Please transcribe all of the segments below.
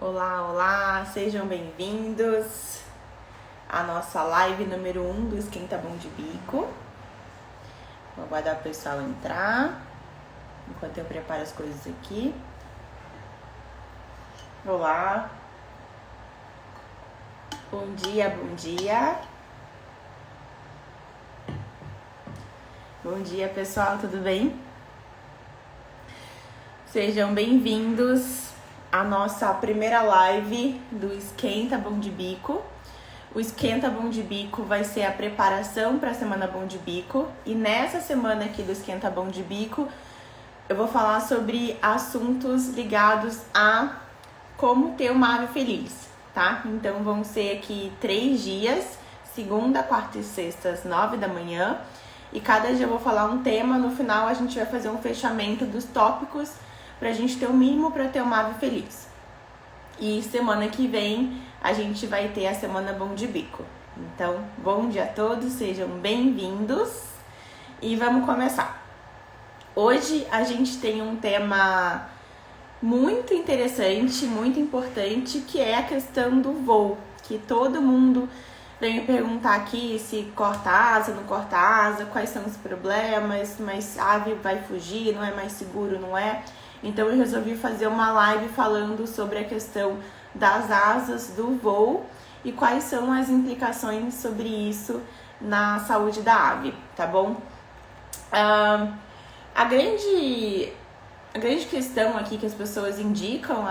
Olá, olá, sejam bem-vindos à nossa live número 1 do Esquenta Bom de Bico. Vou aguardar o pessoal entrar, enquanto eu preparo as coisas aqui. Olá, bom dia, bom dia. Bom dia, pessoal, tudo bem? Sejam bem-vindos à nossa primeira live do Esquenta Bom de Bico. O Esquenta Bom de Bico vai ser a preparação para a Semana Bom de Bico. E nessa semana aqui do Esquenta Bom de Bico, eu vou falar sobre assuntos ligados a como ter uma ave feliz, tá? Então vão ser aqui 3 dias, segunda, quarta e sexta, às 9 da manhã. E cada dia eu vou falar um tema, no final a gente vai fazer um fechamento dos tópicos pra gente ter o mínimo para ter uma ave feliz. E semana que vem a gente vai ter a Semana Bom de Bico. Então, bom dia a todos, sejam bem-vindos e vamos começar. Hoje a gente tem um tema muito interessante, muito importante, que é a questão do voo, que todo mundo vem me perguntar aqui se corta asa, não corta asa, quais são os problemas, mas a ave vai fugir, não é mais seguro, não é? Então eu resolvi fazer uma live falando sobre a questão das asas do voo e quais são as implicações sobre isso na saúde da ave, tá bom? A grande questão aqui que as pessoas indicam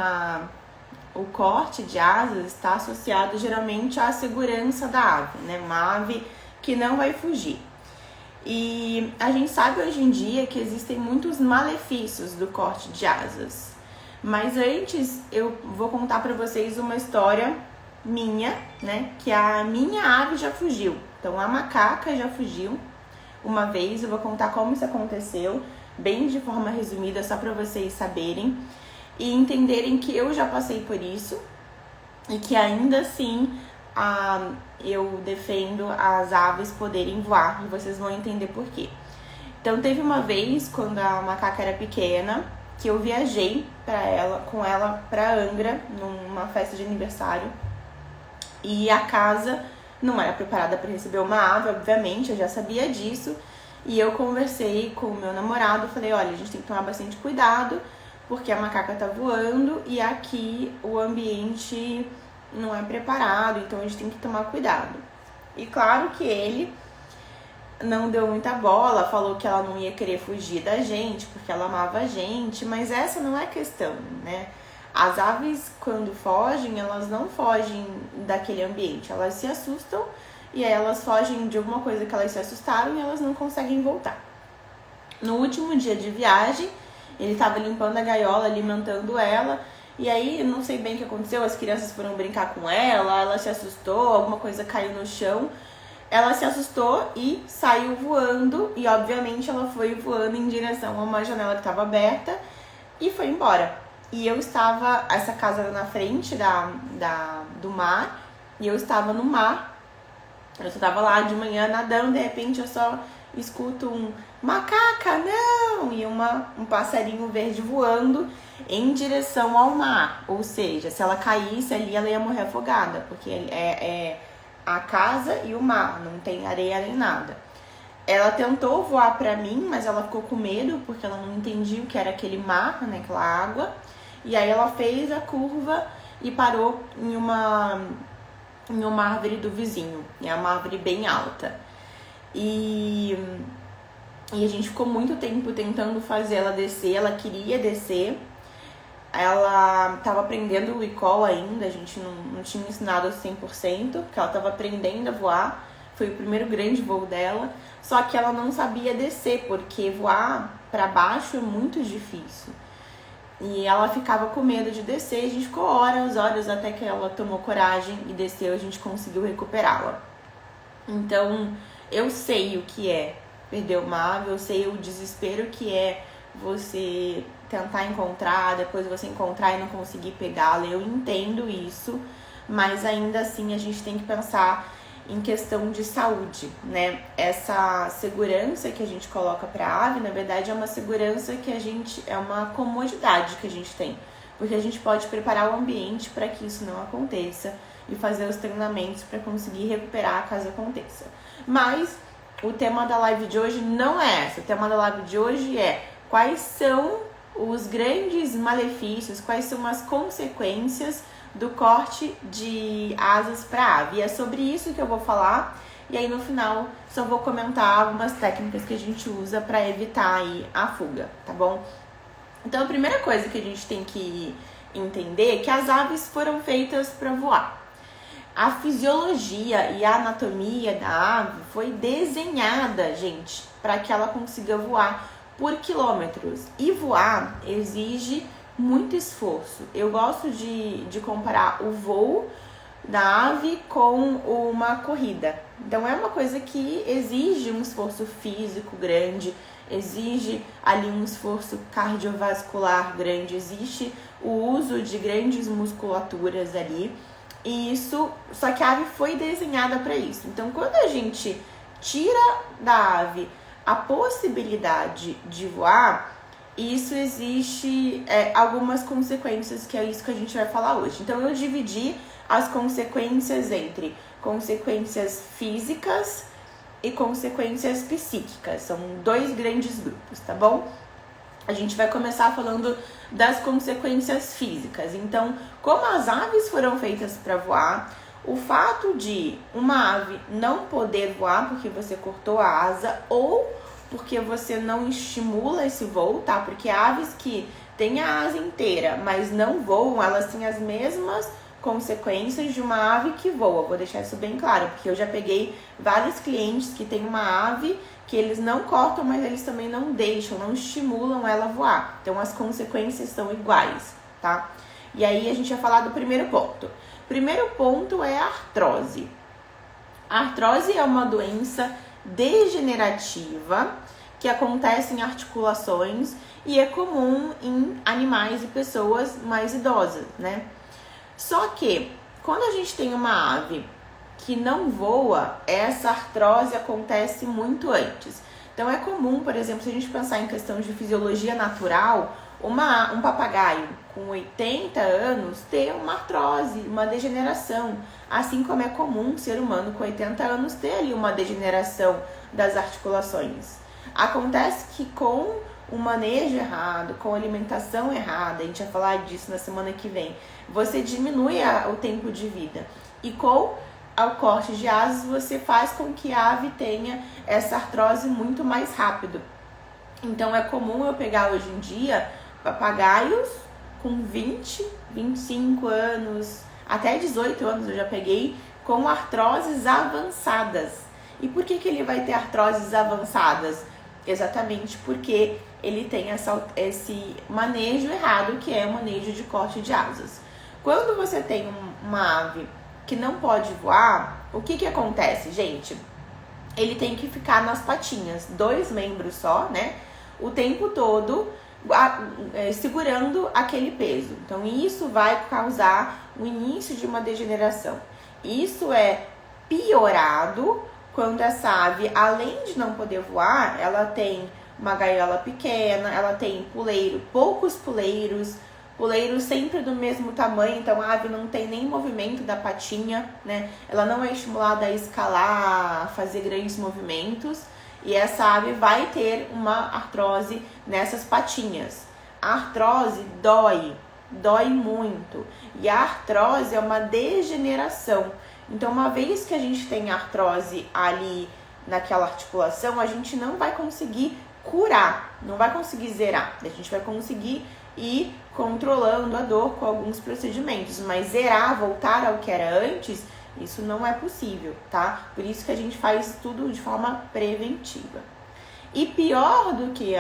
o corte de asas está associado geralmente à segurança da ave, né? Uma ave que não vai fugir. E a gente sabe hoje em dia que existem muitos malefícios do corte de asas. Mas antes eu vou contar para vocês uma história minha, né? Que a minha ave já fugiu. Então a macaca já fugiu uma vez. Eu vou contar como isso aconteceu, bem de forma resumida, só para vocês saberem e entenderem que eu já passei por isso e que ainda assim eu defendo as aves poderem voar, e vocês vão entender por quê. Então teve uma vez, quando a macaca era pequena, que eu viajei com ela para Angra, numa festa de aniversário, e a casa não era preparada para receber uma ave, obviamente, eu já sabia disso, e eu conversei com o meu namorado, falei, olha, a gente tem que tomar bastante cuidado, porque a macaca tá voando e aqui o ambiente não é preparado, então a gente tem que tomar cuidado. E claro que ele não deu muita bola, falou que ela não ia querer fugir da gente, porque ela amava a gente, mas essa não é a questão, né? As aves, quando fogem, elas não fogem daquele ambiente, elas se assustam e aí elas fogem de alguma coisa que elas se assustaram e elas não conseguem voltar. No último dia de viagem, ele estava limpando a gaiola, alimentando ela, e aí, não sei bem o que aconteceu, as crianças foram brincar com ela se assustou, alguma coisa caiu no chão, ela se assustou e saiu voando, e obviamente ela foi voando em direção a uma janela que estava aberta e foi embora. E eu estava, essa casa era na frente do mar, e eu estava no mar, eu estava lá de manhã nadando, de repente eu só escuto um macaca, não! E um passarinho verde voando em direção ao mar. Ou seja, se ela caísse ali, ela ia morrer afogada, porque é a casa e o mar, não tem areia nem nada. Ela tentou voar pra mim, mas ela ficou com medo, porque ela não entendia o que era aquele mar, né, aquela água. E aí ela fez a curva e parou em uma árvore do vizinho. É uma árvore bem alta. E a gente ficou muito tempo tentando fazer ela descer, ela queria descer, ela estava aprendendo o recall ainda, a gente não tinha ensinado a 100%, porque ela estava aprendendo a voar, foi o primeiro grande voo dela, só que ela não sabia descer, porque voar para baixo é muito difícil. E ela ficava com medo de descer, a gente ficou horas até que ela tomou coragem e desceu, a gente conseguiu recuperá-la. Então, eu sei o que é perder uma ave, eu sei o desespero que é você tentar encontrar, depois você encontrar e não conseguir pegá-la. Eu entendo isso, mas ainda assim a gente tem que pensar em questão de saúde, né? Essa segurança que a gente coloca para a ave, na verdade, é uma segurança que é uma comodidade que a gente tem. porque a gente pode preparar o ambiente para que isso não aconteça e fazer os treinamentos para conseguir recuperar caso aconteça. Mas o tema da live de hoje não é esse. O tema da live de hoje é quais são os grandes malefícios, quais são as consequências do corte de asas para ave. E é sobre isso que eu vou falar. E aí no final só vou comentar algumas técnicas que a gente usa para evitar aí a fuga, tá bom? Então a primeira coisa que a gente tem que entender é que as aves foram feitas para voar. A fisiologia e a anatomia da ave foi desenhada, gente, para que ela consiga voar por quilômetros. E voar exige muito esforço. Eu gosto de comparar o voo da ave com uma corrida. Então é uma coisa que exige um esforço físico grande, exige ali um esforço cardiovascular grande, existe o uso de grandes musculaturas ali. E isso, só que a ave foi desenhada para isso. Então quando a gente tira da ave a possibilidade de voar, isso existe algumas consequências, que é isso que a gente vai falar hoje. Então eu dividi as consequências entre consequências físicas e consequências psíquicas. São dois grandes grupos, tá bom? A gente vai começar falando das consequências físicas. Então, como as aves foram feitas para voar, o fato de uma ave não poder voar porque você cortou a asa ou porque você não estimula esse voo, tá? Porque aves que têm a asa inteira, mas não voam, elas têm as mesmas consequências de uma ave que voa. Vou deixar isso bem claro, porque eu já peguei vários clientes que têm uma ave que eles não cortam, mas eles também não deixam, não estimulam ela a voar. Então as consequências são iguais, tá? E aí a gente vai falar do primeiro ponto. O primeiro ponto é a artrose. A artrose é uma doença degenerativa que acontece em articulações e é comum em animais e pessoas mais idosas, né? Só que quando a gente tem uma ave que não voa, essa artrose acontece muito antes. Então é comum, por exemplo, se a gente pensar em questão de fisiologia natural, um papagaio com 80 anos ter uma artrose, uma degeneração, assim como é comum um ser humano com 80 anos ter ali uma degeneração das articulações. Acontece que com o manejo errado, com a alimentação errada, a gente vai falar disso na semana que vem, você diminui o tempo de vida. E com o corte de asas, você faz com que a ave tenha essa artrose muito mais rápido. Então é comum eu pegar hoje em dia papagaios com 20, 25 anos, até 18 anos eu já peguei, com artroses avançadas. E por que ele vai ter artroses avançadas? Exatamente porque ele tem esse manejo errado, que é o manejo de corte de asas. Quando você tem uma ave que não pode voar, o que acontece, gente? Ele tem que ficar nas patinhas, 2 membros só, né? O tempo todo segurando aquele peso. Então isso vai causar o início de uma degeneração. Isso é piorado quando essa ave, além de não poder voar, ela tem uma gaiola pequena, ela tem poucos puleiros sempre do mesmo tamanho, então a ave não tem nem movimento da patinha, né? Ela não é estimulada a escalar, a fazer grandes movimentos, e essa ave vai ter uma artrose nessas patinhas. A artrose dói muito, e a artrose é uma degeneração. Então, uma vez que a gente tem artrose ali naquela articulação, a gente não vai conseguir curar, não vai conseguir zerar. A gente vai conseguir ir controlando a dor com alguns procedimentos, mas zerar, voltar ao que era antes, isso não é possível, tá? Por isso que a gente faz tudo de forma preventiva. E pior do que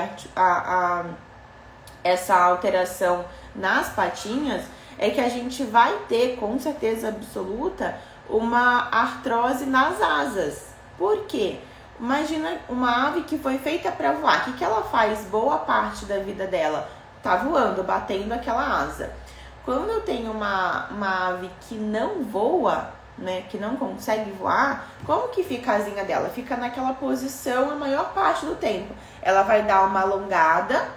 essa alteração nas patinhas é que a gente vai ter, com certeza absoluta, uma artrose nas asas. Por quê? Imagina uma ave que foi feita para voar. O que ela faz boa parte da vida dela? Tá voando, batendo aquela asa. Quando eu tenho uma ave que não voa, né, que não consegue voar, como que fica a asinha dela? Fica naquela posição a maior parte do tempo. Ela vai dar uma alongada,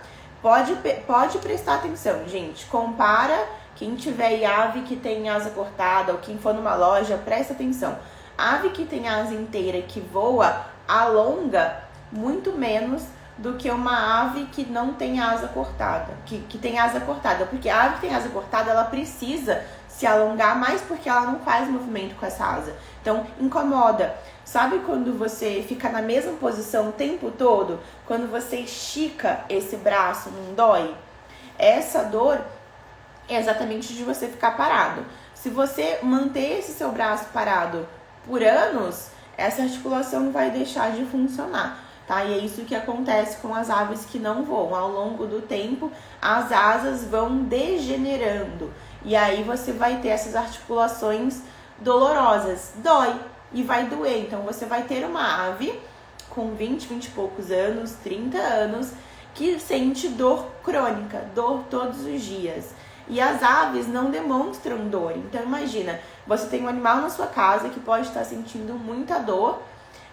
Pode prestar atenção, gente. Compara quem tiver ave que tem asa cortada ou quem for numa loja, presta atenção. Ave que tem asa inteira e que voa, alonga muito menos do que uma ave que não tem asa cortada, que tem asa cortada. Porque a ave que tem asa cortada, ela precisa se alongar mais porque ela não faz movimento com essa asa. Então, incomoda. Sabe quando você fica na mesma posição o tempo todo? Quando você estica esse braço, não dói? Essa dor é exatamente de você ficar parado. Se você manter esse seu braço parado por anos, essa articulação vai deixar de funcionar, tá? E é isso que acontece com as aves que não voam. Ao longo do tempo, as asas vão degenerando. E aí você vai ter essas articulações dolorosas. Dói e vai doer. Então você vai ter uma ave com 20 e poucos anos, 30 anos, que sente dor crônica, dor todos os dias. E as aves não demonstram dor. Então imagina, você tem um animal na sua casa que pode estar sentindo muita dor,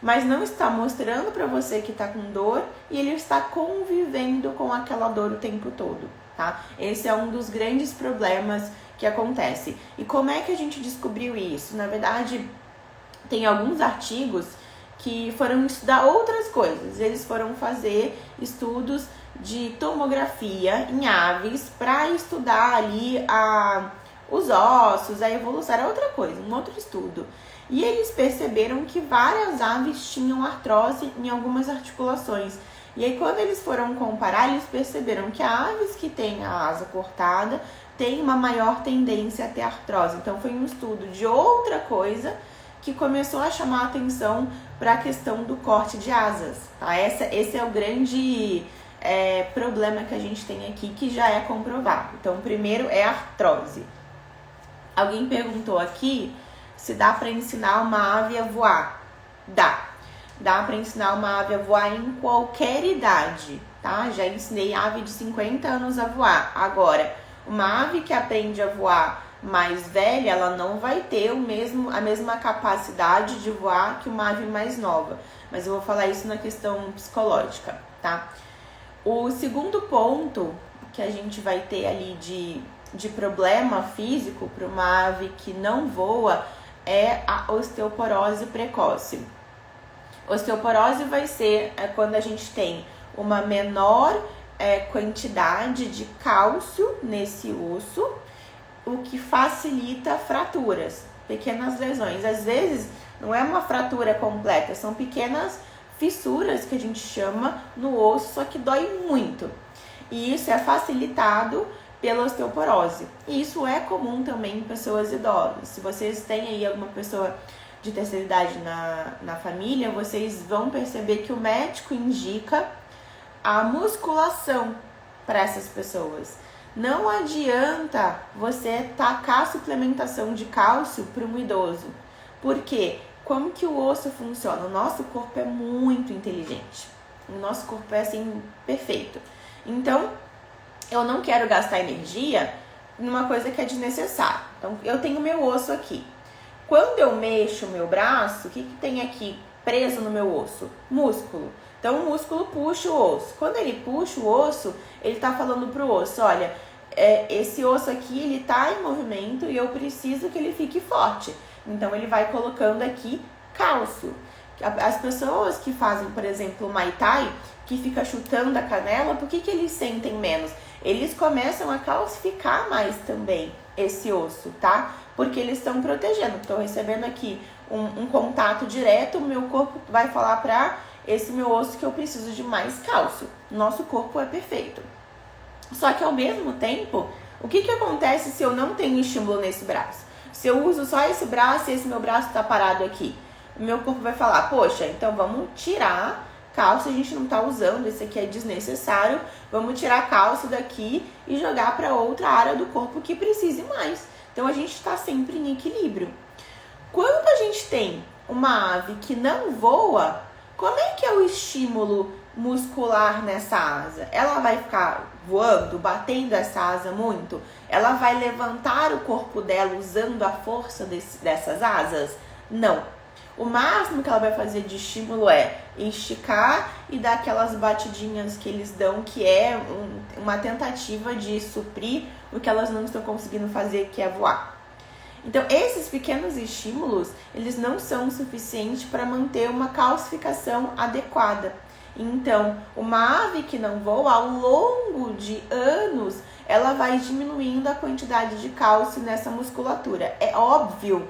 mas não está mostrando para você que está com dor e ele está convivendo com aquela dor o tempo todo, tá? Esse é um dos grandes problemas que acontece. E como é que a gente descobriu isso? Na verdade, tem alguns artigos que foram estudar outras coisas. Eles foram fazer estudos de tomografia em aves para estudar ali os ossos, a evolução, era outra coisa, um outro estudo. E eles perceberam que várias aves tinham artrose em algumas articulações. E aí quando eles foram comparar, eles perceberam que aves que têm a asa cortada têm uma maior tendência a ter artrose. Então foi um estudo de outra coisa que começou a chamar a atenção para a questão do corte de asas, tá? Esse é o grande problema que a gente tem aqui, que já é comprovado. Então, o primeiro é a artrose. Alguém perguntou aqui se dá para ensinar uma ave a voar. Dá para ensinar uma ave a voar em qualquer idade, tá? Já ensinei ave de 50 anos a voar. Agora, uma ave que aprende a voar mais velha, ela não vai ter a mesma capacidade de voar que uma ave mais nova. Mas eu vou falar isso na questão psicológica, tá? O segundo ponto que a gente vai ter ali de problema físico para uma ave que não voa é a osteoporose precoce. Osteoporose vai ser quando a gente tem uma menor quantidade de cálcio nesse osso, o que facilita fraturas, pequenas lesões. Às vezes não é uma fratura completa, são pequenas fissuras que a gente chama no osso, só que dói muito. E isso é facilitado pela osteoporose. E isso é comum também em pessoas idosas. Se vocês têm aí alguma pessoa de terceira idade na família, vocês vão perceber que o médico indica a musculação para essas pessoas. Não adianta você tacar a suplementação de cálcio para um idoso. Por quê? Como que o osso funciona? O nosso corpo é muito inteligente. O nosso corpo é assim, perfeito. Então, eu não quero gastar energia numa coisa que é desnecessária. Então, eu tenho meu osso aqui. Quando eu mexo o meu braço, o que tem aqui preso no meu osso? Músculo. Então, o músculo puxa o osso. Quando ele puxa o osso, ele está falando pro osso, olha, esse osso aqui, ele tá em movimento e eu preciso que ele fique forte. Então, ele vai colocando aqui cálcio. As pessoas que fazem, por exemplo, o Muay Thai, que fica chutando a canela, por que eles sentem menos? Eles começam a calcificar mais também esse osso, tá? Porque eles estão protegendo. Estou recebendo aqui um contato direto, o meu corpo vai falar para esse meu osso que eu preciso de mais cálcio. Nosso corpo é perfeito. Só que ao mesmo tempo, o que acontece se eu não tenho estímulo nesse braço? Se eu uso só esse braço e esse meu braço está parado aqui, o meu corpo vai falar, poxa, então vamos tirar cálcio, a gente não está usando, esse aqui é desnecessário, vamos tirar cálcio daqui e jogar para outra área do corpo que precise mais. Então a gente está sempre em equilíbrio. Quando a gente tem uma ave que não voa, como é que é o estímulo muscular nessa asa? Ela vai ficar voando, batendo essa asa muito? Ela vai levantar o corpo dela usando a força dessas asas? Não. O máximo que ela vai fazer de estímulo é esticar e dar aquelas batidinhas que eles dão, que é uma tentativa de suprir o que elas não estão conseguindo fazer, que é voar. Então, esses pequenos estímulos, eles não são suficientes para manter uma calcificação adequada. Então, uma ave que não voa, ao longo de anos, ela vai diminuindo a quantidade de cálcio nessa musculatura. É óbvio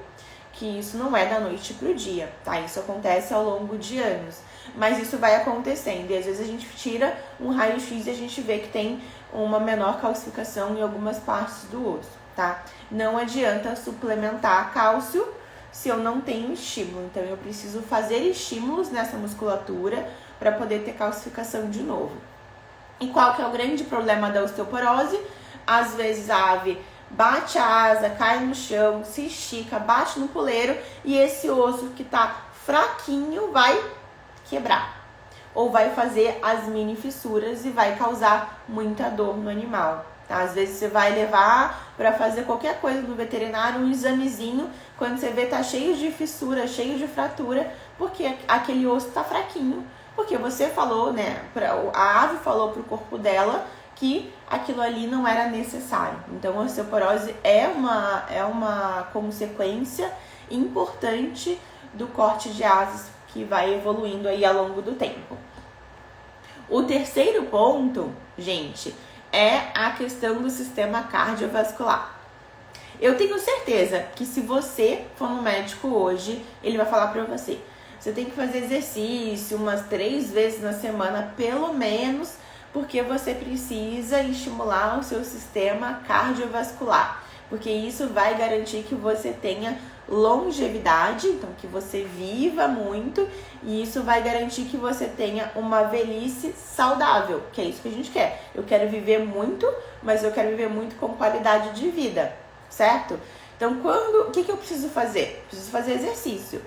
que isso não é da noite para o dia, tá? Isso acontece ao longo de anos. Mas isso vai acontecendo e às vezes a gente tira um raio-x e a gente vê que tem uma menor calcificação em algumas partes do osso, tá? Não adianta suplementar cálcio se eu não tenho estímulo. Então, eu preciso fazer estímulos nessa musculatura para poder ter calcificação de novo. E qual que é o grande problema da osteoporose? Às vezes a ave bate a asa, cai no chão, se estica, bate no puleiro e esse osso que tá fraquinho vai quebrar. Ou vai fazer as mini fissuras e vai causar muita dor no animal. Tá? Às vezes você vai levar para fazer qualquer coisa no veterinário, um examezinho, quando você vê tá cheio de fissura, cheio de fratura, porque aquele osso tá fraquinho. Porque você falou, né, a ave falou pro corpo dela que aquilo ali não era necessário. Então, a osteoporose é uma consequência importante do corte de asas que vai evoluindo aí ao longo do tempo. O terceiro ponto, gente, é a questão do sistema cardiovascular. Eu tenho certeza que se você for no médico hoje, ele vai falar pra você tem que fazer exercício umas 3 vezes na semana, pelo menos, porque você precisa estimular o seu sistema cardiovascular. Porque isso vai garantir que você tenha longevidade, então que você viva muito, e isso vai garantir que você tenha uma velhice saudável, que é isso que a gente quer. Eu quero viver muito, mas eu quero viver muito com qualidade de vida, certo? Então, o que eu preciso fazer? Preciso fazer exercício.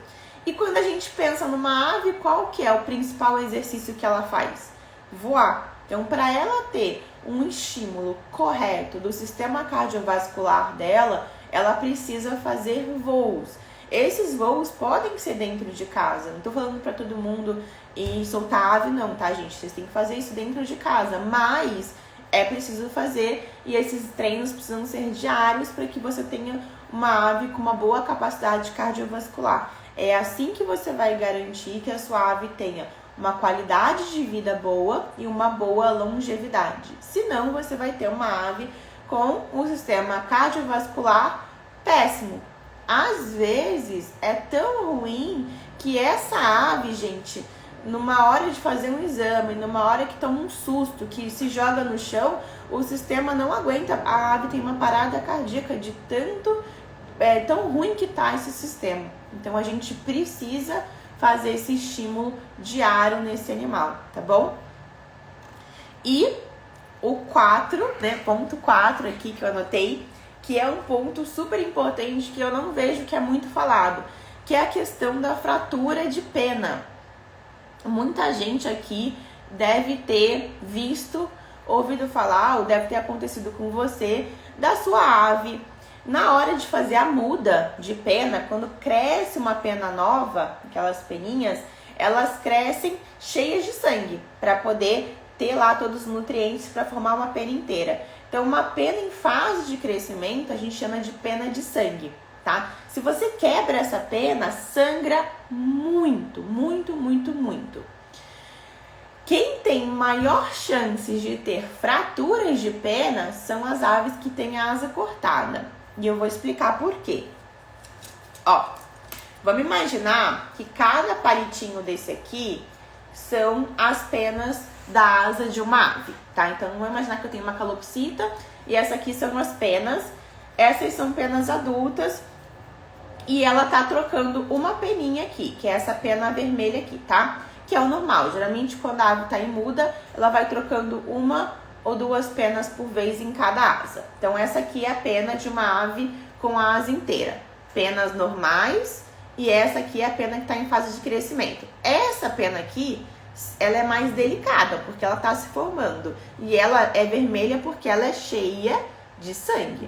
E quando a gente pensa numa ave, qual que é o principal exercício que ela faz? Voar. Então, para ela ter um estímulo correto do sistema cardiovascular dela, ela precisa fazer voos. Esses voos podem ser dentro de casa. Não estou falando para todo mundo ir soltar ave, não, tá, gente? Vocês têm que fazer isso dentro de casa, mas é preciso fazer e esses treinos precisam ser diários para que você tenha uma ave com uma boa capacidade cardiovascular. É assim que você vai garantir que a sua ave tenha uma qualidade de vida boa e uma boa longevidade. Senão, você vai ter uma ave com um sistema cardiovascular péssimo. Às vezes, é tão ruim que essa ave, gente, numa hora de fazer um exame, numa hora que toma um susto, que se joga no chão, o sistema não aguenta. A ave tem uma parada cardíaca de tão ruim que tá esse sistema. Então, a gente precisa fazer esse estímulo diário nesse animal, tá bom? E o 4, né, ponto 4 aqui que eu anotei, que é um ponto super importante que eu não vejo que é muito falado, que é a questão da fratura de pena. Muita gente aqui deve ter ouvido falar, ou deve ter acontecido com você, da sua ave. Na hora de fazer a muda de pena, quando cresce uma pena nova, aquelas peninhas, elas crescem cheias de sangue, para poder ter lá todos os nutrientes para formar uma pena inteira. Então, uma pena em fase de crescimento, a gente chama de pena de sangue, tá? Se você quebra essa pena, sangra muito, muito, muito, muito. Quem tem maior chance de ter fraturas de pena são as aves que têm a asa cortada. E eu vou explicar por quê. Ó, vamos imaginar que cada palitinho desse aqui são as penas da asa de uma ave, tá? Então, vamos imaginar que eu tenho uma calopsita e essa aqui são as penas. Essas são penas adultas e ela tá trocando uma peninha aqui, que é essa pena vermelha aqui, tá? Que é o normal. Geralmente, quando a ave tá em muda, ela vai trocando uma ou 2 penas por vez em cada asa. Então, essa aqui é a pena de uma ave com a asa inteira. Penas normais e essa aqui é a pena que está em fase de crescimento. Essa pena aqui, ela é mais delicada, porque ela está se formando. E ela é vermelha porque ela é cheia de sangue.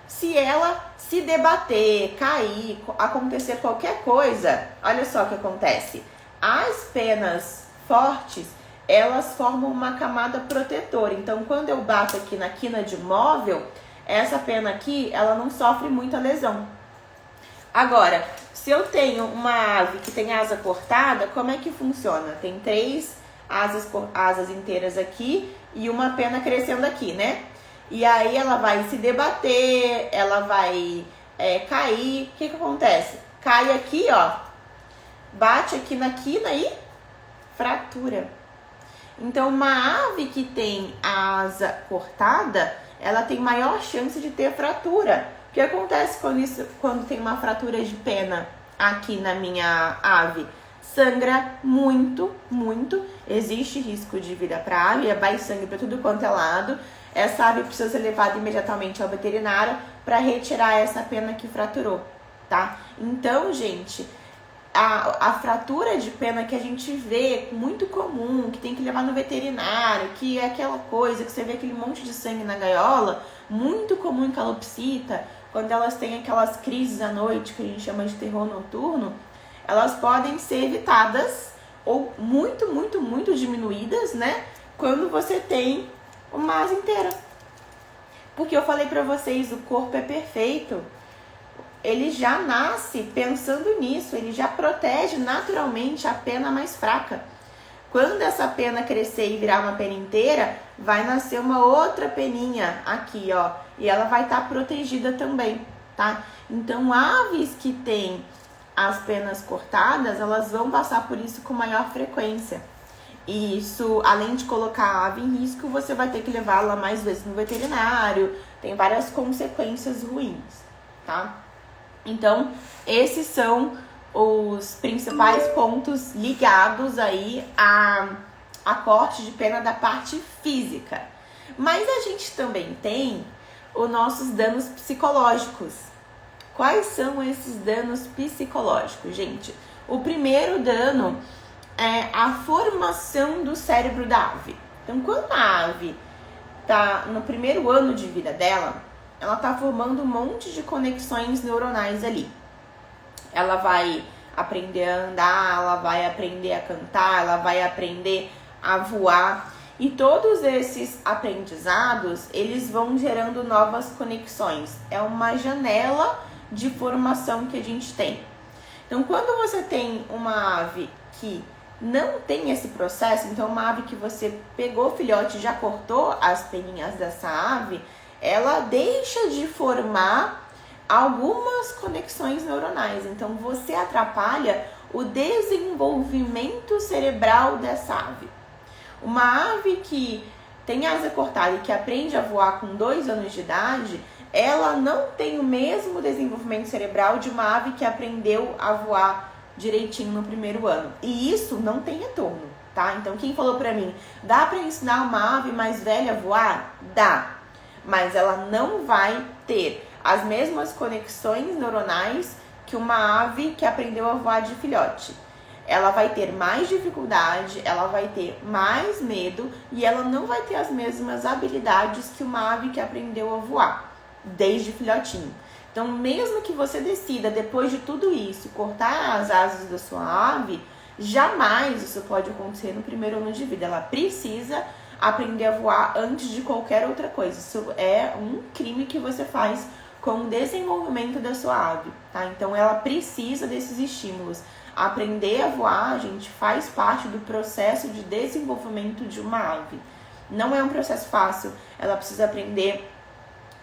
Se ela se debater, cair, acontecer qualquer coisa, olha só o que acontece. As penas fortes, elas formam uma camada protetora. Então, quando eu bato aqui na quina de móvel, essa pena aqui, ela não sofre muita lesão. Agora, se eu tenho uma ave que tem asa cortada, como é que funciona? Tem 3 asas inteiras aqui e uma pena crescendo aqui, né? E aí ela vai se debater, ela vai cair. O que acontece? Cai aqui, ó, bate aqui na quina e fratura. Então, uma ave que tem a asa cortada, ela tem maior chance de ter fratura. O que acontece quando tem uma fratura de pena aqui na minha ave? Sangra muito, muito. Existe risco de vida para a ave, vai sangue para tudo quanto é lado. Essa ave precisa ser levada imediatamente ao veterinário para retirar essa pena que fraturou, tá? Então, gente, a fratura de pena que a gente vê, muito comum, que tem que levar no veterinário, que é aquela coisa que você vê aquele monte de sangue na gaiola, muito comum em calopsita, quando elas têm aquelas crises à noite, que a gente chama de terror noturno, elas podem ser evitadas ou muito, muito, muito diminuídas, né? Quando você tem uma asa inteira. Porque eu falei pra vocês, o corpo é perfeito. Ele já nasce pensando nisso, ele já protege naturalmente a pena mais fraca. Quando essa pena crescer e virar uma pena inteira, vai nascer uma outra peninha aqui, ó, e ela vai estar protegida também, tá? Então, aves que têm as penas cortadas, elas vão passar por isso com maior frequência. E isso, além de colocar a ave em risco, você vai ter que levá-la mais vezes no veterinário, tem várias consequências ruins, tá? Então, esses são os principais pontos ligados aí a corte de pena da parte física. Mas a gente também tem os nossos danos psicológicos. Quais são esses danos psicológicos, gente? O primeiro dano é a formação do cérebro da ave. Então, quando a ave está no primeiro ano de vida dela, ela está formando um monte de conexões neuronais ali. Ela vai aprender a andar, ela vai aprender a cantar, ela vai aprender a voar. E todos esses aprendizados, eles vão gerando novas conexões. É uma janela de formação que a gente tem. Então, quando você tem uma ave que não tem esse processo, então uma ave que você pegou o filhote e já cortou as peninhas dessa ave, ela deixa de formar algumas conexões neuronais. Então, você atrapalha o desenvolvimento cerebral dessa ave. Uma ave que tem asa cortada e que aprende a voar com 2 anos de idade, ela não tem o mesmo desenvolvimento cerebral de uma ave que aprendeu a voar direitinho no primeiro ano. E isso não tem retorno, tá? Então, quem falou pra mim, dá pra ensinar uma ave mais velha a voar? Dá. Mas ela não vai ter as mesmas conexões neuronais que uma ave que aprendeu a voar de filhote. Ela vai ter mais dificuldade, ela vai ter mais medo e ela não vai ter as mesmas habilidades que uma ave que aprendeu a voar desde filhotinho. Então, mesmo que você decida, depois de tudo isso, cortar as asas da sua ave, jamais isso pode acontecer no primeiro ano de vida. Ela precisa aprender a voar antes de qualquer outra coisa. Isso é um crime que você faz com o desenvolvimento da sua ave, tá? Então, ela precisa desses estímulos. Aprender a voar, gente, faz parte do processo de desenvolvimento de uma ave. Não é um processo fácil. Ela precisa aprender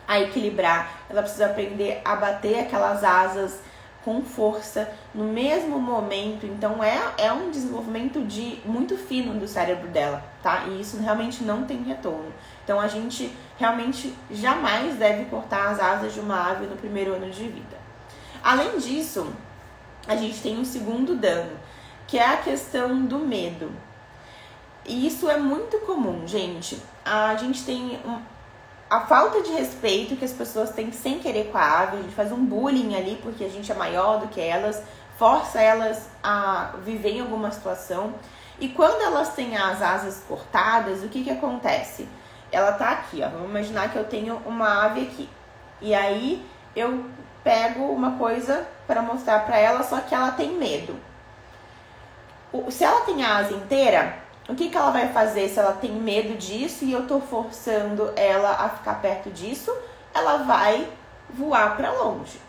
a equilibrar, ela precisa aprender a bater aquelas asas com força no mesmo momento. Então é um desenvolvimento muito fino do cérebro dela, tá? E isso realmente não tem retorno. Então a gente realmente jamais deve cortar as asas de uma ave no primeiro ano de vida. Além disso, a gente tem um segundo dano, que é a questão do medo. E isso é muito comum, gente. A gente tem a falta de respeito que as pessoas têm sem querer com a ave. A gente faz um bullying ali porque a gente é maior do que elas, força elas a viver em alguma situação. E quando elas têm as asas cortadas, o que acontece? Ela tá aqui, ó. Vamos imaginar que eu tenho uma ave aqui. E aí eu pego uma coisa para mostrar para ela, só que ela tem medo. Se ela tem a asa inteira, o que ela vai fazer se ela tem medo disso e eu tô forçando ela a ficar perto disso? Ela vai voar para longe.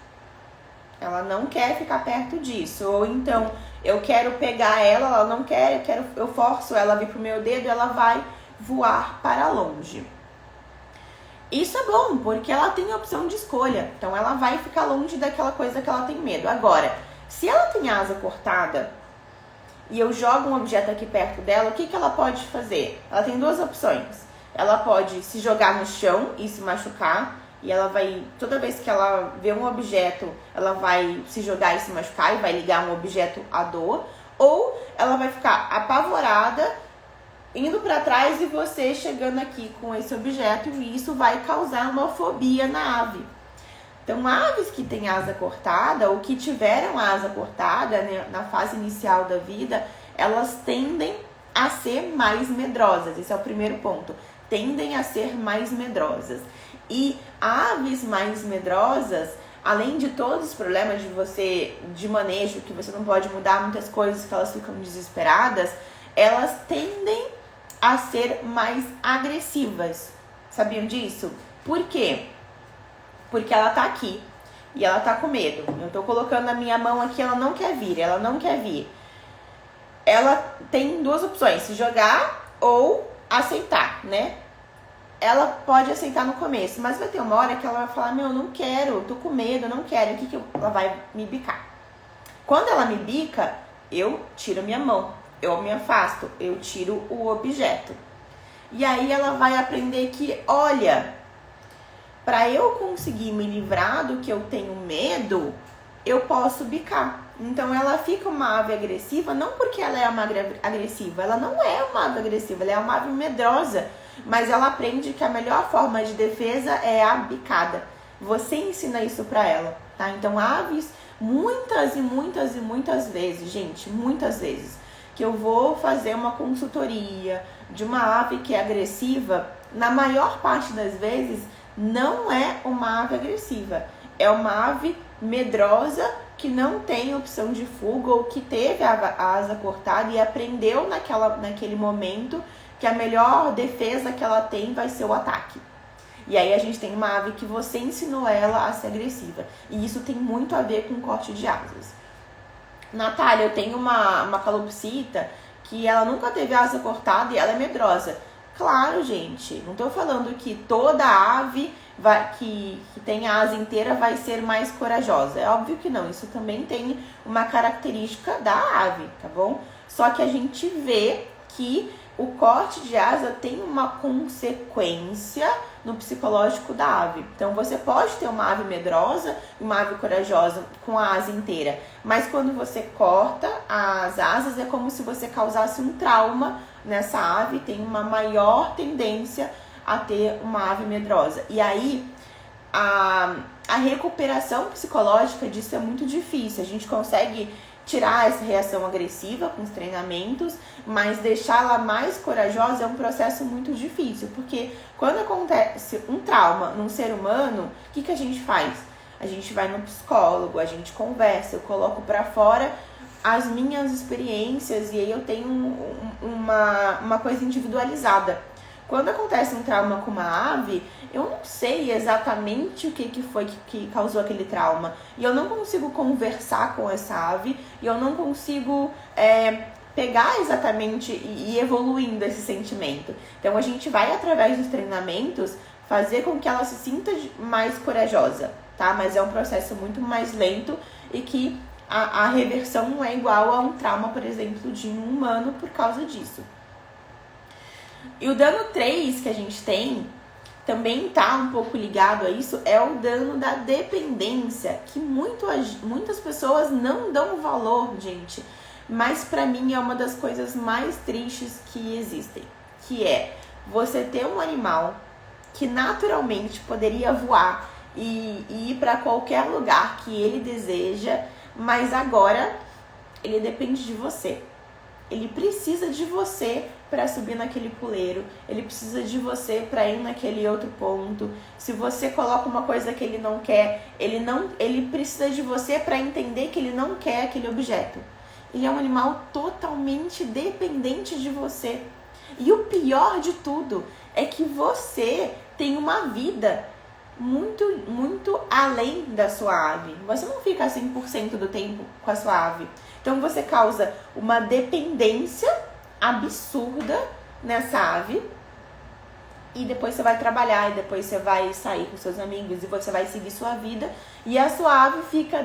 Ela não quer ficar perto disso. Ou então eu quero pegar ela não quer, eu forço ela a vir pro meu dedo, ela vai voar para longe. Isso é bom, porque ela tem a opção de escolha. Então ela vai ficar longe daquela coisa que ela tem medo. Agora, se ela tem a asa cortada e eu jogo um objeto aqui perto dela, o que ela pode fazer? Ela tem duas opções. Ela pode se jogar no chão e se machucar. E ela vai, toda vez que ela vê um objeto, ela vai se jogar e se machucar e vai ligar um objeto à dor. Ou ela vai ficar apavorada, indo para trás e você chegando aqui com esse objeto, e isso vai causar uma fobia na ave. Então, aves que têm asa cortada ou que tiveram a asa cortada, né, na fase inicial da vida, elas tendem a ser mais medrosas. Esse é o primeiro ponto. Tendem a ser mais medrosas. E aves mais medrosas, além de todos os problemas de manejo, que você não pode mudar muitas coisas, que elas ficam desesperadas, elas tendem a ser mais agressivas. Sabiam disso? Por quê? Porque ela tá aqui e ela tá com medo. Eu tô colocando a minha mão aqui, ela não quer vir. Ela tem duas opções, se jogar ou aceitar, né? Ela pode aceitar no começo, mas vai ter uma hora que ela vai falar, eu não quero, tô com medo, não quero. O que ela vai me bicar? Quando ela me bica, eu tiro minha mão, eu me afasto, eu tiro o objeto. E aí ela vai aprender que, olha, para eu conseguir me livrar do que eu tenho medo, eu posso bicar. Então ela fica uma ave agressiva, não porque ela é uma ave agressiva, ela não é uma ave agressiva, ela é uma ave medrosa. Mas ela aprende que a melhor forma de defesa é a bicada. Você ensina isso pra ela, tá? Então, aves, muitas vezes, gente, muitas vezes, que eu vou fazer uma consultoria de uma ave que é agressiva, na maior parte das vezes, não é uma ave agressiva. É uma ave medrosa que não tem opção de fuga ou que teve a asa cortada e aprendeu naquele momento que a melhor defesa que ela tem vai ser o ataque. E aí a gente tem uma ave que você ensinou ela a ser agressiva. E isso tem muito a ver com corte de asas. Natália, eu tenho uma calopsita que ela nunca teve asa cortada e ela é medrosa. Claro, gente, não tô falando que toda ave que tem a asa inteira vai ser mais corajosa. É óbvio que não, isso também tem uma característica da ave, tá bom? Só que a gente vê que o corte de asa tem uma consequência no psicológico da ave. Então, você pode ter uma ave medrosa e uma ave corajosa com a asa inteira. Mas quando você corta as asas, é como se você causasse um trauma nessa ave. Tem uma maior tendência a ter uma ave medrosa. E aí, a recuperação psicológica disso é muito difícil. A gente consegue tirar essa reação agressiva com os treinamentos, mas deixá-la mais corajosa é um processo muito difícil, porque quando acontece um trauma num ser humano, o que a gente faz? A gente vai no psicólogo, a gente conversa, eu coloco pra fora as minhas experiências e aí eu tenho uma coisa individualizada. Quando acontece um trauma com uma ave, eu não sei exatamente o que foi que causou aquele trauma. E eu não consigo conversar com essa ave, e eu não consigo pegar exatamente e ir evoluindo esse sentimento. Então a gente vai, através dos treinamentos, fazer com que ela se sinta mais corajosa, tá? Mas é um processo muito mais lento e que a reversão não é igual a um trauma, por exemplo, de um humano por causa disso. E o dano 3 que a gente tem, também tá um pouco ligado a isso, é o dano da dependência, que muitas pessoas não dão valor, gente. Mas pra mim é uma das coisas mais tristes que existem, que é você ter um animal que naturalmente poderia voar e ir para qualquer lugar que ele deseja, mas agora ele depende de você. Ele precisa de você para subir naquele puleiro, ele precisa de você para ir naquele outro ponto. Se você coloca uma coisa que ele não quer, ele precisa de você para entender que ele não quer aquele objeto. Ele é um animal totalmente dependente de você. E o pior de tudo é que você tem uma vida muito, muito além da sua ave. Você não fica 100% do tempo com a sua ave. Então você causa uma dependência absurda nessa ave. E depois você vai trabalhar, e depois você vai sair com seus amigos, e você vai seguir sua vida. E a sua ave fica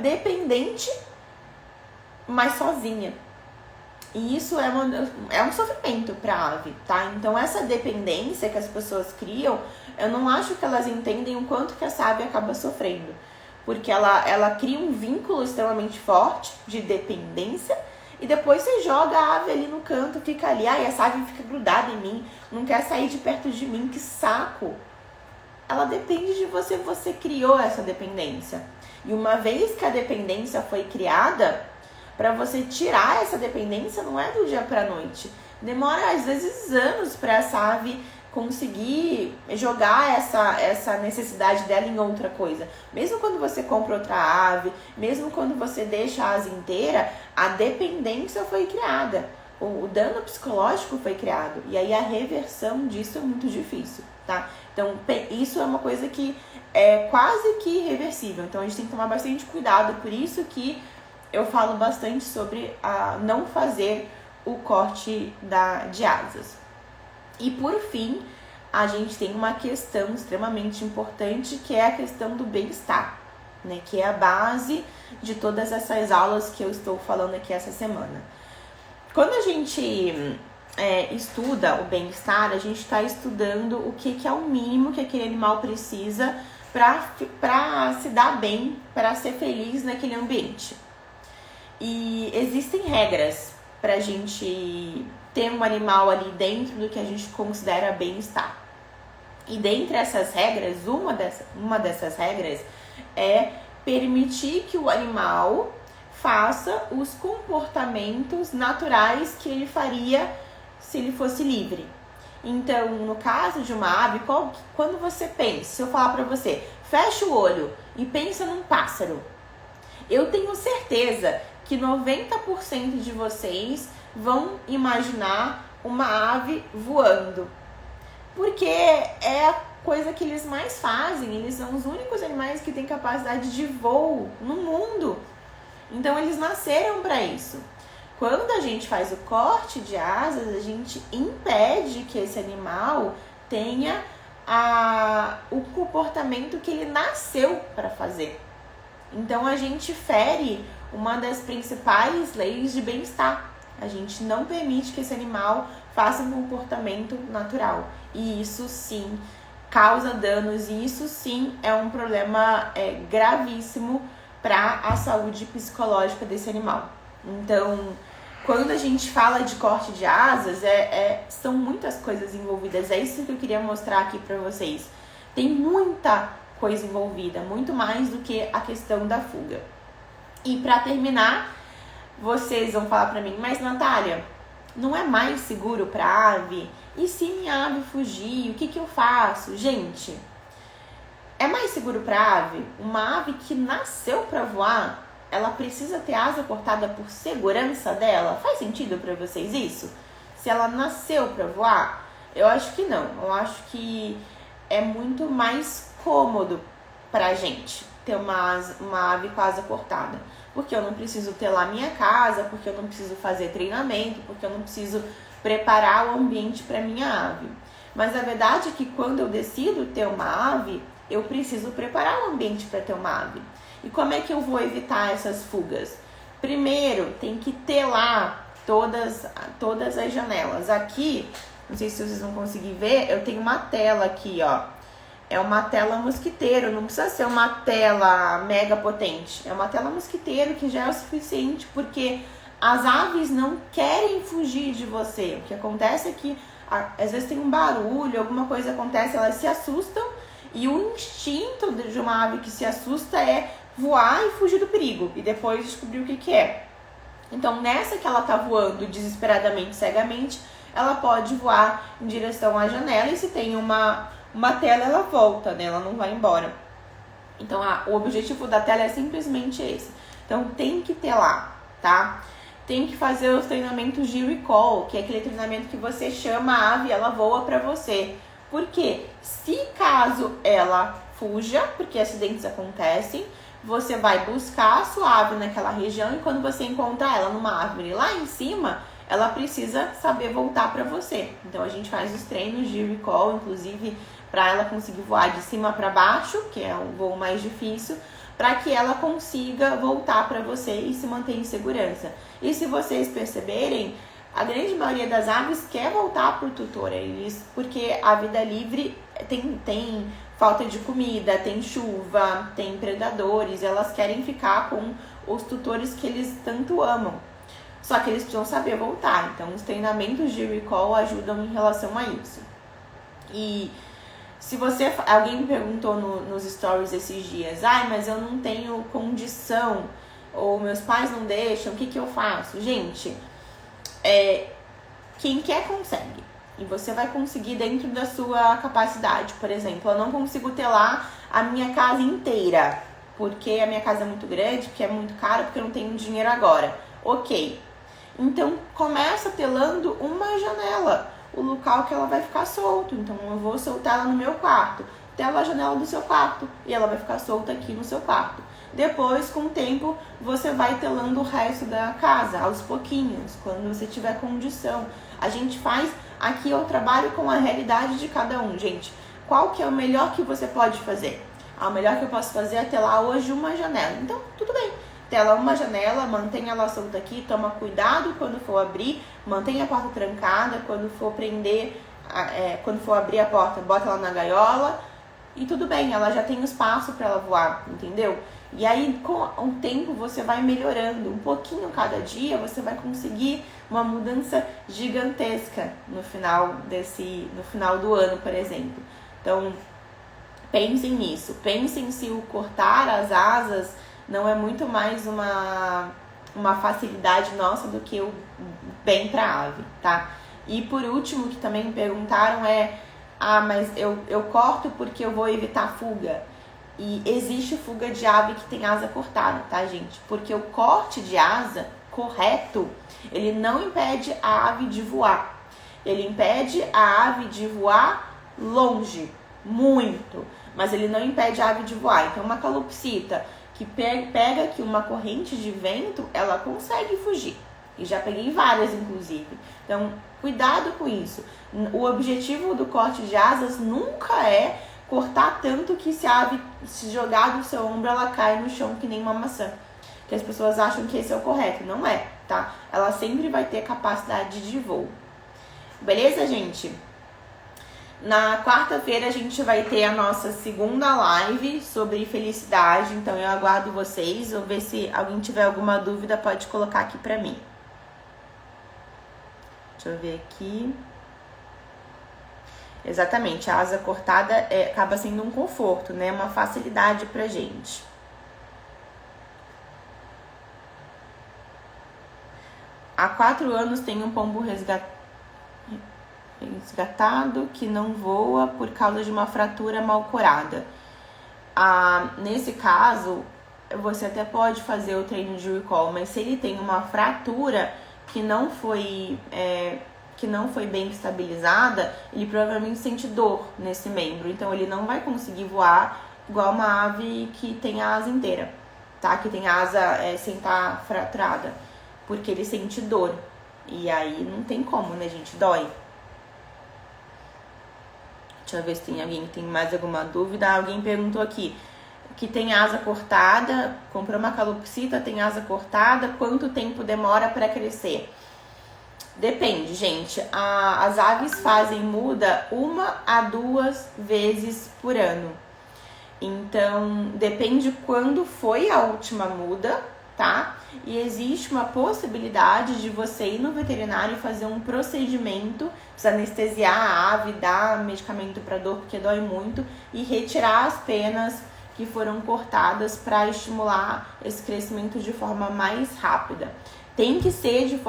mas sozinha. E isso é um sofrimento para a ave, tá? Então essa dependência que as pessoas criam, eu não acho que elas entendem o quanto que essa ave acaba sofrendo. Porque ela cria um vínculo extremamente forte de dependência, e depois você joga a ave ali no canto, fica ali, essa ave fica grudada em mim, não quer sair de perto de mim, que saco! Ela depende de você, você criou essa dependência. E uma vez que a dependência foi criada, para você tirar essa dependência não é do dia para a noite. Demora às vezes anos para essa ave conseguir jogar essa necessidade dela em outra coisa. Mesmo quando você compra outra ave, mesmo quando você deixa a asa inteira, a dependência foi criada. O dano psicológico foi criado. E aí a reversão disso é muito difícil, tá? Então isso é uma coisa que é quase que irreversível. Então a gente tem que tomar bastante cuidado. Por isso que eu falo bastante sobre não fazer o corte de asas. E por fim, a gente tem uma questão extremamente importante, que é a questão do bem-estar, né? Que é a base de todas essas aulas que eu estou falando aqui essa semana. Quando a gente estuda o bem-estar, a gente está estudando o que é o mínimo que aquele animal precisa para se dar bem, para ser feliz naquele ambiente. E existem regras para a gente ter um animal ali dentro do que a gente considera bem-estar. E dentre essas regras, uma dessas regras é permitir que o animal faça os comportamentos naturais que ele faria se ele fosse livre. Então, no caso de uma ave, quando você pensa, se eu falar para você, fecha o olho e pensa num pássaro, eu tenho certeza que 90% de vocês vão imaginar uma ave voando. Porque é a coisa que eles mais fazem. Eles são os únicos animais que têm capacidade de voo no mundo. Então eles nasceram para isso. Quando a gente faz o corte de asas, a gente impede que esse animal tenha o comportamento que ele nasceu para fazer. Então a gente fere uma das principais leis de bem-estar. A gente não permite que esse animal faça um comportamento natural. E isso sim causa danos, e isso sim é um problema gravíssimo para a saúde psicológica desse animal. Então, quando a gente fala de corte de asas, são muitas coisas envolvidas. É isso que eu queria mostrar aqui para vocês. Tem muita coisa envolvida, muito mais do que a questão da fuga. E para terminar, vocês vão falar para mim, mas Natália, não é mais seguro para a ave? E se minha ave fugir, o que eu faço? Gente, é mais seguro para a ave? Uma ave que nasceu para voar, ela precisa ter asa cortada por segurança dela? Faz sentido para vocês isso? Se ela nasceu para voar? Eu acho que não. Eu acho que é muito mais cômodo pra gente ter uma ave com asa cortada. Porque eu não preciso ter lá minha casa, porque eu não preciso fazer treinamento, porque eu não preciso preparar o ambiente para minha ave. Mas a verdade é que quando eu decido ter uma ave, eu preciso preparar o ambiente para ter uma ave. E como é que eu vou evitar essas fugas? Primeiro, tem que telar todas as janelas. Aqui, não sei se vocês vão conseguir ver, eu tenho uma tela aqui, ó. É uma tela mosquiteiro, não precisa ser uma tela mega potente. É uma tela mosquiteiro que já é o suficiente, porque as aves não querem fugir de você. O que acontece é que às vezes tem um barulho, alguma coisa acontece, elas se assustam, e o instinto de uma ave que se assusta é voar e fugir do perigo, e depois descobrir o que é. Então, nessa que ela tá voando desesperadamente, cegamente, ela pode voar em direção à janela e se tem uma tela, ela volta, né? Ela não vai embora. Então, o objetivo da tela é simplesmente esse. Então, tem que ter lá, tá? Tem que fazer os treinamentos de recall, que é aquele treinamento que você chama a ave e ela voa pra você. Porque se caso ela fuja, porque acidentes acontecem, você vai buscar a sua ave naquela região e quando você encontrar ela numa árvore lá em cima, ela precisa saber voltar para você. Então a gente faz os treinos de recall, inclusive para ela conseguir voar de cima para baixo, que é o voo mais difícil, para que ela consiga voltar para você e se manter em segurança. E se vocês perceberem, a grande maioria das aves quer voltar para o tutor, porque a vida livre tem falta de comida, tem chuva, tem predadores, elas querem ficar com os tutores que eles tanto amam. Só que eles precisam saber voltar, então os treinamentos de recall ajudam em relação a isso. E se alguém me perguntou nos stories esses dias, mas eu não tenho condição, ou meus pais não deixam, o que eu faço? Gente, quem quer consegue. E você vai conseguir dentro da sua capacidade. Por exemplo, eu não consigo ter lá a minha casa inteira, porque a minha casa é muito grande, porque é muito caro, porque eu não tenho dinheiro agora. Ok. Então, começa telando uma janela, o local que ela vai ficar solto. Então, eu vou soltar ela no meu quarto. Tela a janela do seu quarto e ela vai ficar solta aqui no seu quarto. Depois, com o tempo, você vai telando o resto da casa, aos pouquinhos, quando você tiver condição. A gente faz, aqui eu trabalho com a realidade de cada um, gente. Qual que é o melhor que você pode fazer? O melhor que eu posso fazer é telar hoje uma janela. Então, tudo bem. Tela uma janela, mantenha ela solta aqui, toma cuidado quando for abrir, mantenha a porta trancada, quando for prender, quando for abrir a porta, bota ela na gaiola e tudo bem, ela já tem espaço para ela voar, entendeu? E aí, com o tempo, você vai melhorando. Um pouquinho cada dia, você vai conseguir uma mudança gigantesca no final do ano, por exemplo. Então, pensem nisso. Pensem se o cortar as asas não é muito mais uma facilidade nossa do que o bem para a ave, tá? E por último, que também me perguntaram mas eu corto porque eu vou evitar fuga. E existe fuga de ave que tem asa cortada, tá, gente? Porque o corte de asa correto, ele não impede a ave de voar. Ele impede a ave de voar longe, muito. Mas ele não impede a ave de voar. Então, uma calopsita que pega aqui uma corrente de vento, ela consegue fugir. E já peguei várias, inclusive. Então, cuidado com isso. O objetivo do corte de asas nunca é cortar tanto que se a ave se jogar do seu ombro, ela cai no chão que nem uma maçã. Que as pessoas acham que esse é o correto. Não é, tá? Ela sempre vai ter capacidade de voo. Beleza, gente? Na quarta-feira a gente vai ter a nossa segunda live sobre felicidade. Então eu aguardo vocês. Vou ver se alguém tiver alguma dúvida, pode colocar aqui pra mim. Deixa eu ver aqui. Exatamente, a asa cortada acaba sendo um conforto, né? Uma facilidade pra gente. Há 4 anos tem um pombo resgatado que não voa por causa de uma fratura mal curada. Nesse caso, você até pode fazer o treino de recall, mas se ele tem uma fratura que não foi bem estabilizada, ele provavelmente sente dor nesse membro. Então, ele não vai conseguir voar igual uma ave que tem a asa inteira, tá? Que tem a asa sem estar fraturada, porque ele sente dor. E aí, não tem como, né, gente? Dói. Deixa eu ver se tem alguém que tem mais alguma dúvida. Alguém perguntou aqui que tem asa cortada, comprou uma calopsita, tem asa cortada, quanto tempo demora para crescer? Depende, gente. As aves fazem muda 1 a 2 vezes por ano. Então, depende quando foi a última muda, tá? E existe uma possibilidade de você ir no veterinário e fazer um procedimento, precisa anestesiar a ave, dar medicamento para dor, porque dói muito, e retirar as penas que foram cortadas para estimular esse crescimento de forma mais rápida. Tem que ser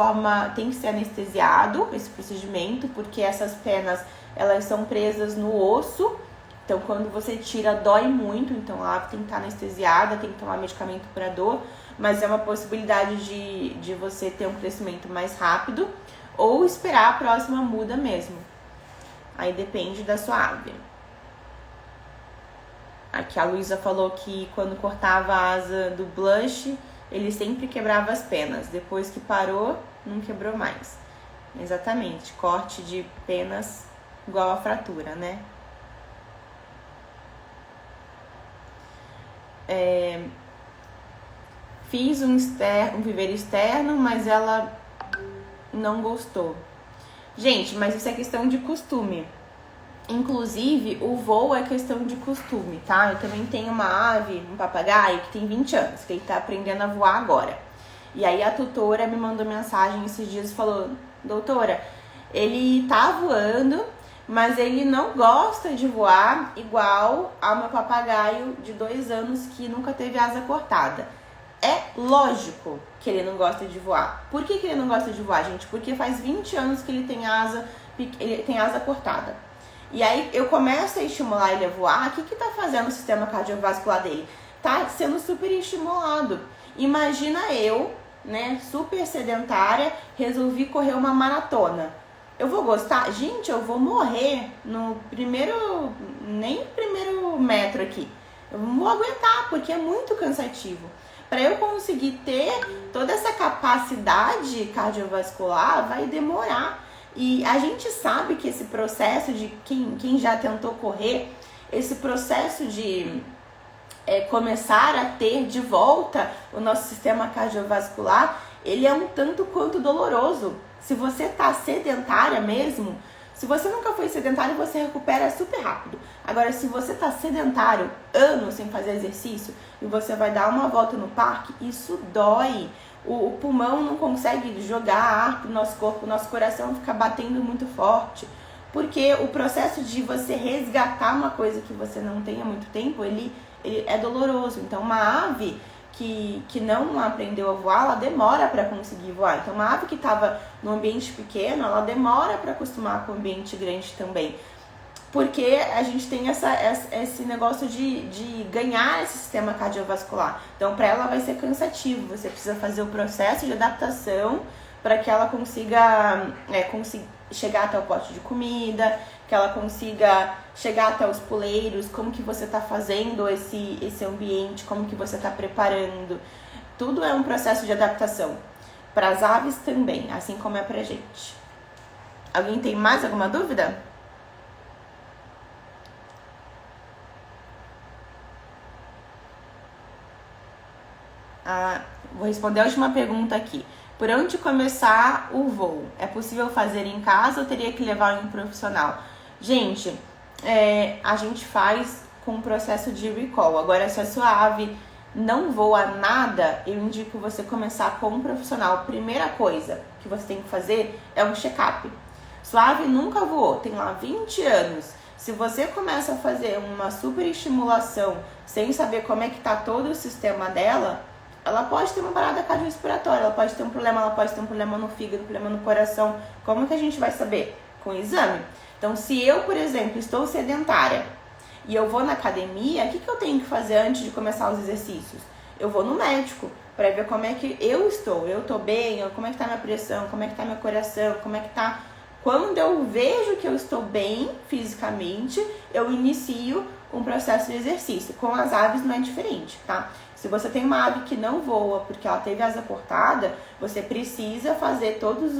anestesiado esse procedimento, porque essas penas, elas são presas no osso. Então, quando você tira, dói muito. Então, a ave tem que estar anestesiada, tem que tomar medicamento para dor. Mas é uma possibilidade de você ter um crescimento mais rápido ou esperar a próxima muda mesmo. Aí depende da sua ave. Aqui a Luísa falou que quando cortava a asa do blush, ele sempre quebrava as penas. Depois que parou, não quebrou mais. Exatamente, corte de penas igual a fratura, né? Fiz um viveiro externo, mas ela não gostou. Gente, mas isso é questão de costume. Inclusive, o voo é questão de costume, tá? Eu também tenho uma ave, um papagaio, que tem 20 anos, que ele tá aprendendo a voar agora. E aí a tutora me mandou mensagem esses dias e falou: doutora, ele tá voando, mas ele não gosta de voar igual ao meu papagaio de 2 anos que nunca teve asa cortada. É lógico que ele não gosta de voar. Por que ele não gosta de voar, gente? Porque faz 20 anos que ele tem asa cortada. E aí eu começo a estimular ele a voar. O que tá fazendo o sistema cardiovascular dele? Tá sendo super estimulado. Imagina eu, né, super sedentária, resolvi correr uma maratona. Eu vou gostar? Gente, eu vou morrer no primeiro metro aqui. Eu não vou aguentar, porque é muito cansativo. Para eu conseguir ter toda essa capacidade cardiovascular, vai demorar. E a gente sabe que esse processo de quem já tentou correr, esse processo de começar a ter de volta o nosso sistema cardiovascular, ele é um tanto quanto doloroso. Se você tá sedentária mesmo, se você nunca foi sedentário, você recupera super rápido. Agora, se você tá sedentário, anos sem fazer exercício, e você vai dar uma volta no parque, isso dói. O pulmão não consegue jogar ar pro nosso corpo, o nosso coração fica batendo muito forte. Porque o processo de você resgatar uma coisa que você não tem há muito tempo, ele é doloroso. Então, uma ave que não aprendeu a voar, ela demora para conseguir voar. Então, uma ave que estava no ambiente pequeno, ela demora para acostumar com o ambiente grande também. Porque a gente tem esse negócio de ganhar esse sistema cardiovascular. Então, para ela vai ser cansativo. Você precisa fazer o processo de adaptação para que ela consiga chegar até o pote de comida, que ela consiga chegar até os puleiros, como que você está fazendo esse ambiente, como que você está preparando. Tudo é um processo de adaptação. Para as aves também, assim como é pra gente. Alguém tem mais alguma dúvida? Vou responder a última pergunta aqui. Por onde começar o voo? É possível fazer em casa ou teria que levar um profissional? Gente, a gente faz com o processo de recall. Agora, se a sua ave não voa nada, eu indico você começar com um profissional. Primeira coisa que você tem que fazer é um check-up. Sua ave nunca voou, tem lá 20 anos. Se você começa a fazer uma super estimulação sem saber como é que tá todo o sistema dela, ela pode ter uma parada cardiorrespiratória, ela pode ter um problema no fígado, um problema no coração. Como que a gente vai saber? Com o exame. Então, se eu, por exemplo, estou sedentária e eu vou na academia, o que eu tenho que fazer antes de começar os exercícios? Eu vou no médico para ver como é que eu estou bem, como é que tá minha pressão, como é que tá meu coração, como é que tá. Quando eu vejo que eu estou bem fisicamente, eu inicio um processo de exercício. Com as aves não é diferente, tá? Se você tem uma ave que não voa porque ela teve asa cortada, você precisa fazer todos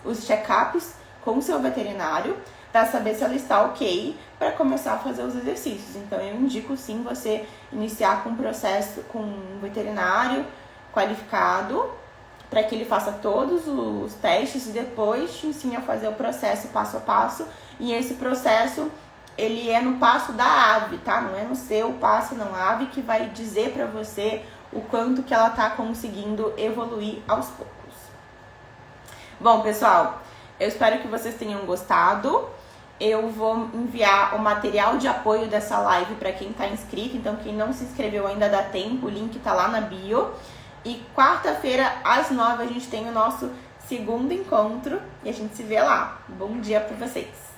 os check-ups com o seu veterinário para saber se ela está ok para começar a fazer os exercícios. Então, eu indico sim você iniciar com um processo com um veterinário qualificado para que ele faça todos os testes e depois te ensine a fazer o processo passo a passo. E esse processo, ele é no passo da ave, tá? Não é no seu passo, não. A ave que vai dizer pra você o quanto que ela tá conseguindo evoluir aos poucos. Bom, pessoal, eu espero que vocês tenham gostado. Eu vou enviar o material de apoio dessa live para quem tá inscrito. Então, quem não se inscreveu ainda dá tempo, o link tá lá na bio. E quarta-feira, às 9, a gente tem o nosso segundo encontro e a gente se vê lá. Bom dia para vocês!